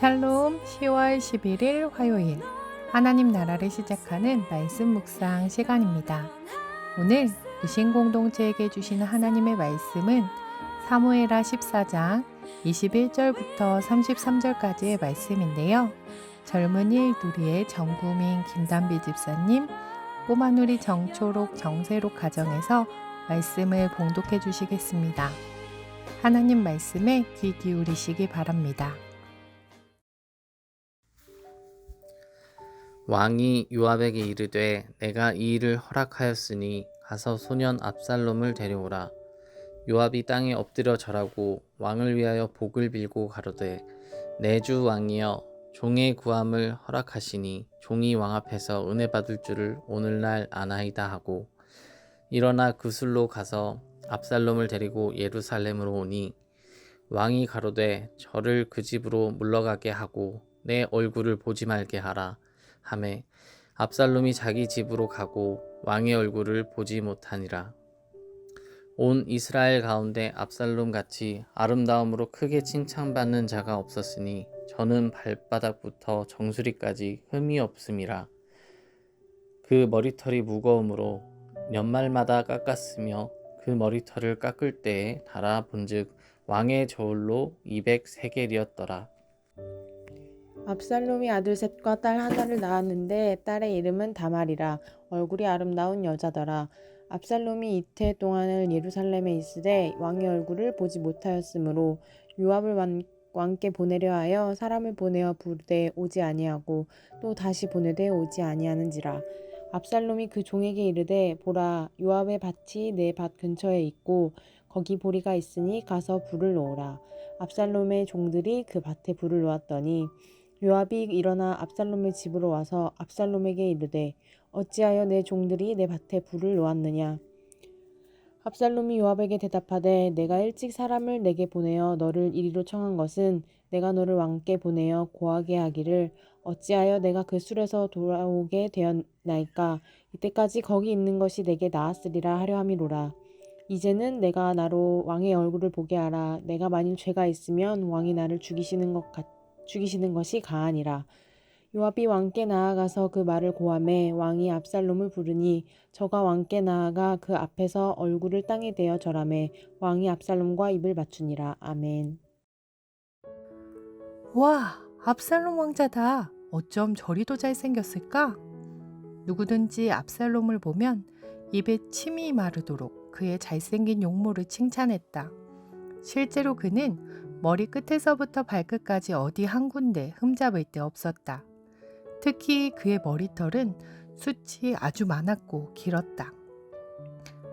샬롬 10월 11일 화요일 하나님 나라를 시작하는 말씀 묵상 시간입니다. 오늘 무신 공동체에게 주시는 하나님의 말씀은 사무엘하 14장 21절부터 33절까지의 말씀인데요. 젊은이 누리의 정구민 김단비 집사님, 꼬마누리 정초록 정세록 가정에서 말씀을 봉독해 주시겠습니다. 하나님 말씀에 귀 기울이시기 바랍니다. 왕이 요압에게 이르되 내가 이 일을 허락하였으니 가서 소년 압살롬을 데려오라. 요압이 땅에 엎드려 절하고 왕을 위하여 복을 빌고 가로되 내 주 왕이여 종의 구함을 허락하시니 종이 왕 앞에서 은혜 받을 줄을 오늘날 아나이다 하고 일어나 그술로 가서 압살롬을 데리고 예루살렘으로 오니 왕이 가로되 저를 그 집으로 물러가게 하고 내 얼굴을 보지 말게 하라 하매 압살롬이 자기 집으로 가고 왕의 얼굴을 보지 못하니라. 온 이스라엘 가운데 압살롬 같이 아름다움으로 크게 칭찬받는 자가 없었으니 저는 발바닥부터 정수리까지 흠이 없음이라. 그 머리털이 무거움으로 연말마다 깎았으며 그 머리털을 깎을 때에 달아 본즉 왕의 저울로 200세겔이었더라. 압살롬이 아들 셋과 딸 하나를 낳았는데 딸의 이름은 다말이라. 얼굴이 아름다운 여자더라. 압살롬이 이태 동안을 예루살렘에 있으되 왕의 얼굴을 보지 못하였으므로 요압을 왕께 보내려 하여 사람을 보내어 부르되 오지 아니하고 또 다시 보내되 오지 아니하는지라. 압살롬이 그 종에게 이르되 보라, 요압의 밭이 내 밭 근처에 있고 거기 보리가 있으니 가서 불을 놓으라. 압살롬의 종들이 그 밭에 불을 놓았더니 요압이 일어나 압살롬의 집으로 와서 압살롬에게 이르되 어찌하여 내 종들이 내 밭에 불을 놓았느냐. 압살롬이 요압에게 대답하되 내가 일찍 사람을 내게 보내어 너를 이리로 청한 것은 내가 너를 왕께 보내어 고하게 하기를 어찌하여 내가 그 술에서 돌아오게 되었나이까. 이때까지 거기 있는 것이 내게 나았으리라 하려 함이로라. 이제는 내가 나로 왕의 얼굴을 보게 하라. 내가 만일 죄가 있으면 왕이 나를 죽이시는 것이 가하니라. 요압이 왕께 나아가서 그 말을 고하매 왕이 압살롬을 부르니 저가 왕께 나아가 그 앞에서 얼굴을 땅에 대어 절하매 왕이 압살롬과 입을 맞추니라. 아멘. 와, 압살롬 왕자다. 어쩜 저리도 잘생겼을까? 누구든지 압살롬을 보면 입에 침이 마르도록 그의 잘생긴 용모를 칭찬했다. 실제로 그는 머리 끝에서부터 발끝까지 어디 한 군데 흠잡을 데 없었다. 특히 그의 머리털은 숱이 아주 많았고 길었다.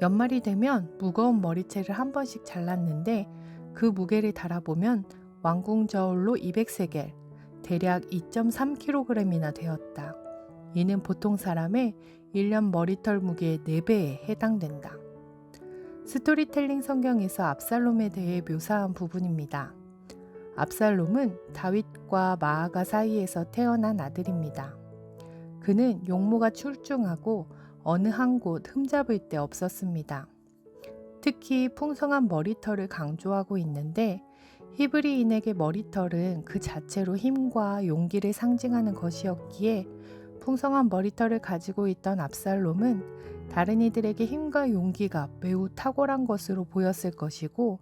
연말이 되면 무거운 머리채를 한 번씩 잘랐는데 그 무게를 달아보면 왕궁 저울로 200세겔, 대략 2.3kg이나 되었다. 이는 보통 사람의 1년 머리털 무게의 4배에 해당된다. 스토리텔링 성경에서 압살롬에 대해 묘사한 부분입니다. 압살롬은 다윗과 마아가 사이에서 태어난 아들입니다. 그는 용모가 출중하고 어느 한 곳 흠잡을 데 없었습니다. 특히 풍성한 머리털을 강조하고 있는데 히브리인에게 머리털은 그 자체로 힘과 용기를 상징하는 것이었기에 풍성한 머리털을 가지고 있던 압살롬은 다른 이들에게 힘과 용기가 매우 탁월한 것으로 보였을 것이고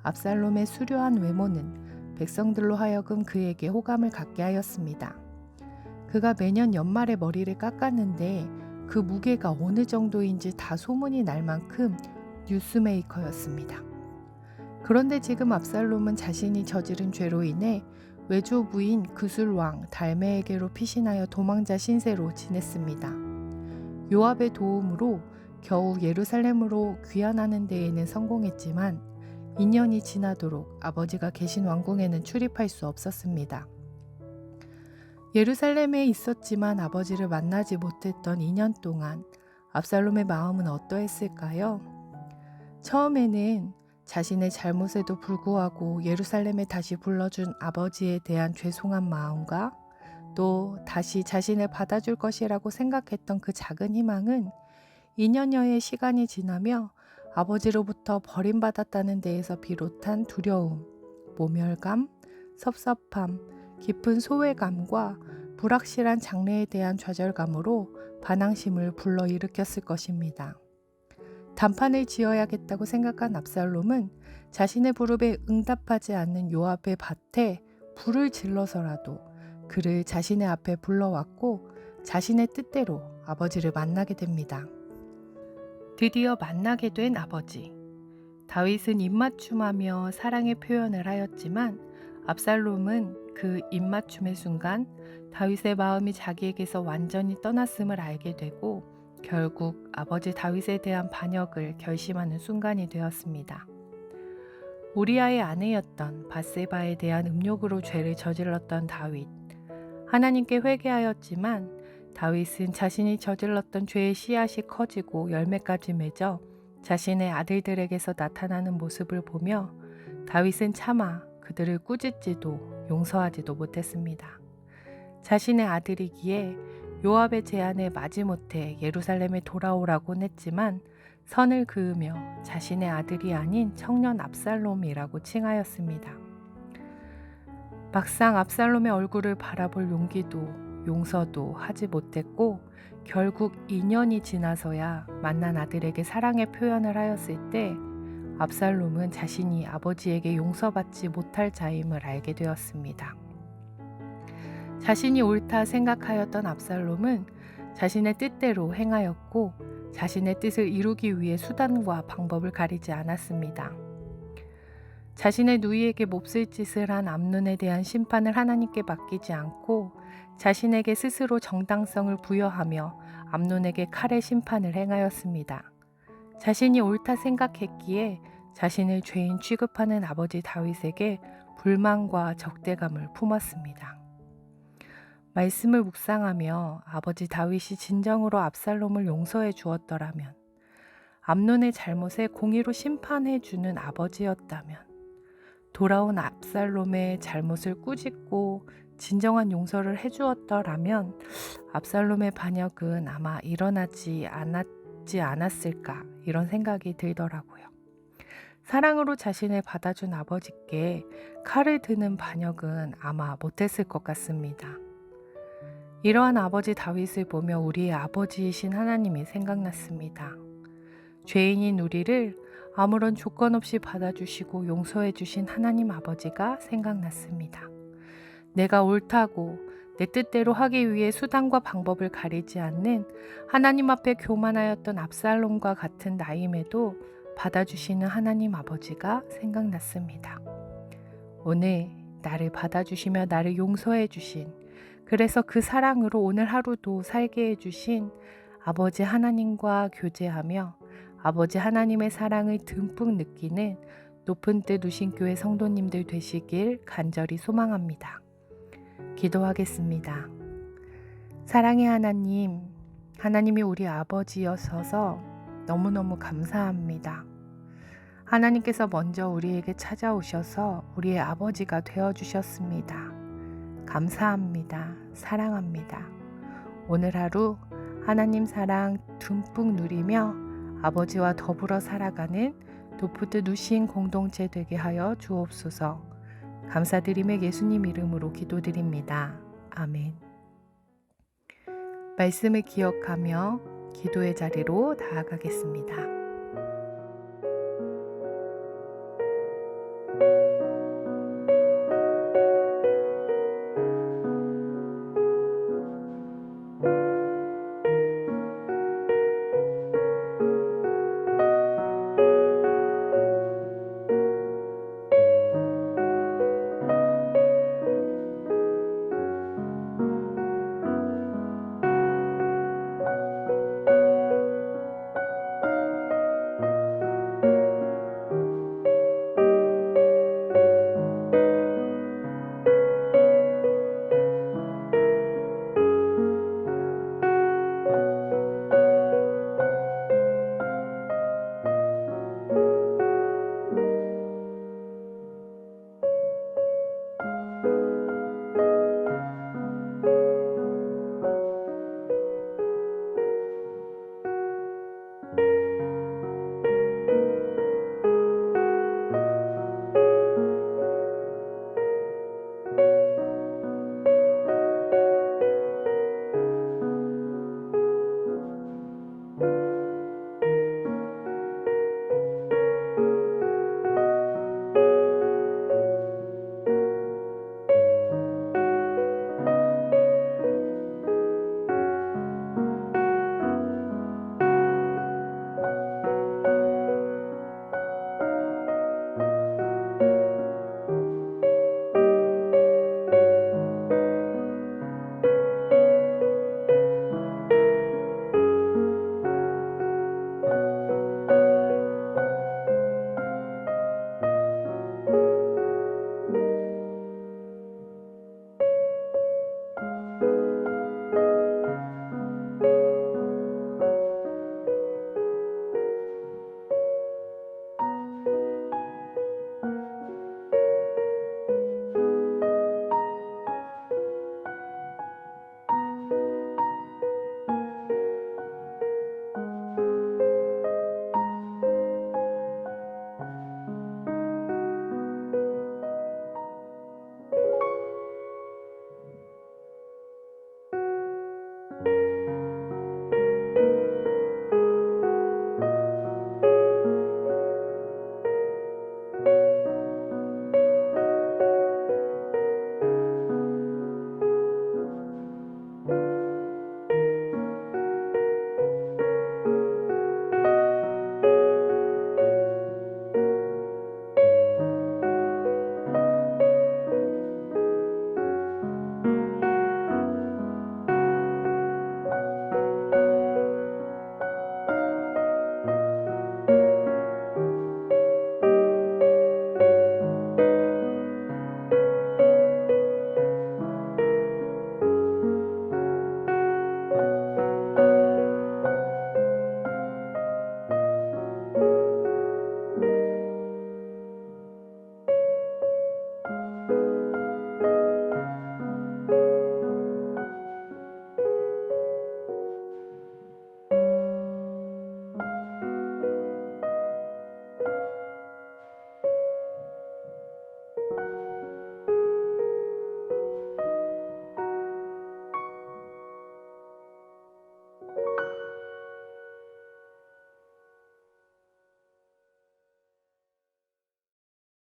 압살롬의 수려한 외모는 백성들로 하여금 그에게 호감을 갖게 하였습니다. 그가 매년 연말에 머리를 깎았는데 그 무게가 어느 정도인지 다 소문이 날 만큼 뉴스메이커였습니다. 그런데 지금 압살롬은 자신이 저지른 죄로 인해 외조 부인 그술왕 달메에게로 피신하여 도망자 신세로 지냈습니다. 요압의 도움으로 겨우 예루살렘으로 귀환하는 데에는 성공했지만 2년이 지나도록 아버지가 계신 왕궁에는 출입할 수 없었습니다. 예루살렘에 있었지만 아버지를 만나지 못했던 2년 동안 압살롬의 마음은 어떠했을까요? 처음에는 자신의 잘못에도 불구하고 예루살렘에 다시 불러준 아버지에 대한 죄송한 마음과 또 다시 자신을 받아줄 것이라고 생각했던 그 작은 희망은 2년여의 시간이 지나며 아버지로부터 버림받았다는 데에서 비롯한 두려움, 모멸감, 섭섭함, 깊은 소외감과 불확실한 장래에 대한 좌절감으로 반항심을 불러일으켰을 것입니다. 단판을 지어야겠다고 생각한 압살롬은 자신의 부름에 응답하지 않는 요압의 밭에 불을 질러서라도 그를 자신의 앞에 불러왔고 자신의 뜻대로 아버지를 만나게 됩니다. 드디어 만나게 된 아버지. 다윗은 입맞춤하며 사랑의 표현을 하였지만 압살롬은 그 입맞춤의 순간 다윗의 마음이 자기에게서 완전히 떠났음을 알게 되고 결국 아버지 다윗에 대한 반역을 결심하는 순간이 되었습니다. 우리아의 아내였던 밧세바에 대한 음욕으로 죄를 저질렀던 다윗. 하나님께 회개하였지만 다윗은 자신이 저질렀던 죄의 씨앗이 커지고 열매까지 맺어 자신의 아들들에게서 나타나는 모습을 보며 다윗은 차마 그들을 꾸짖지도 용서하지도 못했습니다. 자신의 아들이기에 요압의 제안에 마지못해 예루살렘에 돌아오라곤 했지만 선을 그으며 자신의 아들이 아닌 청년 압살롬이라고 칭하였습니다. 막상 압살롬의 얼굴을 바라볼 용기도 용서도 하지 못했고 결국 2년이 지나서야 만난 아들에게 사랑의 표현을 하였을 때 압살롬은 자신이 아버지에게 용서받지 못할 자임을 알게 되었습니다. 자신이 옳다 생각하였던 압살롬은 자신의 뜻대로 행하였고 자신의 뜻을 이루기 위해 수단과 방법을 가리지 않았습니다. 자신의 누이에게 몹쓸 짓을 한 암논에 대한 심판을 하나님께 맡기지 않고 자신에게 스스로 정당성을 부여하며 암논에게 칼의 심판을 행하였습니다. 자신이 옳다 생각했기에 자신을 죄인 취급하는 아버지 다윗에게 불만과 적대감을 품었습니다. 말씀을 묵상하며 아버지 다윗이 진정으로 압살롬을 용서해 주었더라면, 암논의 잘못에 공의로 심판해 주는 아버지였다면, 돌아온 압살롬의 잘못을 꾸짖고 진정한 용서를 해주었더라면 압살롬의 반역은 아마 일어나지 않았을까 이런 생각이 들더라고요. 사랑으로 자신을 받아준 아버지께 칼을 드는 반역은 아마 못했을 것 같습니다. 이러한 아버지 다윗을 보며 우리의 아버지이신 하나님이 생각났습니다. 죄인인 우리를 아무런 조건 없이 받아주시고 용서해 주신 하나님 아버지가 생각났습니다. 내가 옳다고 내 뜻대로 하기 위해 수단과 방법을 가리지 않는 하나님 앞에 교만하였던 압살롬과 같은 나임에도 받아주시는 하나님 아버지가 생각났습니다. 오늘 나를 받아주시며 나를 용서해 주신, 그래서 그 사랑으로 오늘 하루도 살게 해주신 아버지 하나님과 교제하며 아버지 하나님의 사랑을 듬뿍 느끼는 높은 뜻 우신교회 성도님들 되시길 간절히 소망합니다. 기도하겠습니다. 사랑의 하나님, 하나님이 우리 아버지여서서 너무너무 감사합니다. 하나님께서 먼저 우리에게 찾아오셔서 우리의 아버지가 되어주셨습니다. 감사합니다. 사랑합니다. 오늘 하루 하나님 사랑 듬뿍 누리며 아버지와 더불어 살아가는 높은 누신 공동체 되게 하여 주옵소서. 감사드리며 예수님 이름으로 기도드립니다. 아멘. 말씀을 기억하며 기도의 자리로 나아가겠습니다.